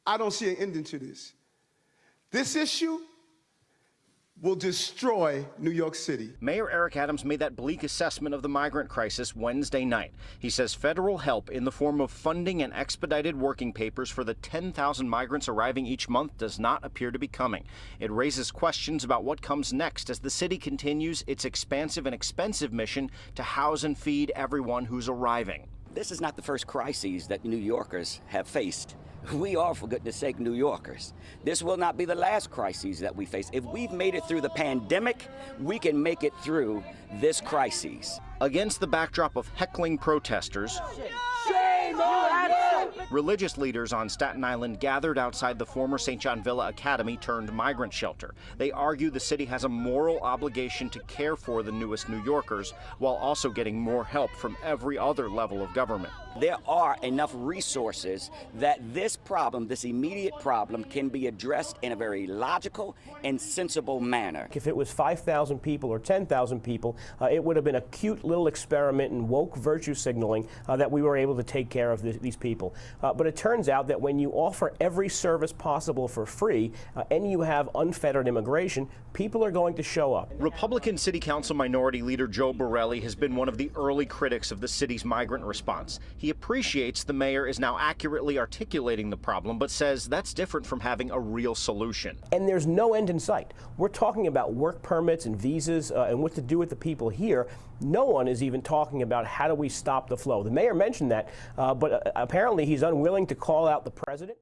I don't see an ending to this. This issue will destroy New York City. Mayor Eric Adams made that bleak assessment of the migrant crisis Wednesday night. He says federal help in the form of funding and expedited working papers for the 10,000 migrants arriving each month does not appear to be coming. It raises questions about what comes next as the city continues its expansive and expensive mission to house and feed everyone who's arriving. This is not the first crisis that New Yorkers have faced. We are, for goodness sake, New Yorkers. This will not be the last crisis that we face. If we've made it through the pandemic, we can make it through this crisis. Against the backdrop of heckling protesters, religious leaders on Staten Island gathered outside the former St. John Villa Academy turned migrant shelter. They argue the city has a moral obligation to care for the newest New Yorkers while also getting more help from every other level of government. There are enough resources that this problem, this immediate problem, can be addressed in a very logical and sensible manner. If it was 5,000 people or 10,000 people, it would have been a cute little experiment in woke virtue signaling that we were able to take care of these people. But it turns out that when you offer every service possible for free and you have unfettered immigration, people are going to show up. Republican City Council Minority Leader Joe Borelli has been one of the early critics of the city's migrant response. He appreciates the mayor is now accurately articulating the problem, but says that's different from having a real solution. And there's no end in sight. We're talking about work permits and visas and what to do with the people here. No one is even talking about how do we stop the flow. The mayor mentioned that, but apparently he's unwilling to call out the president.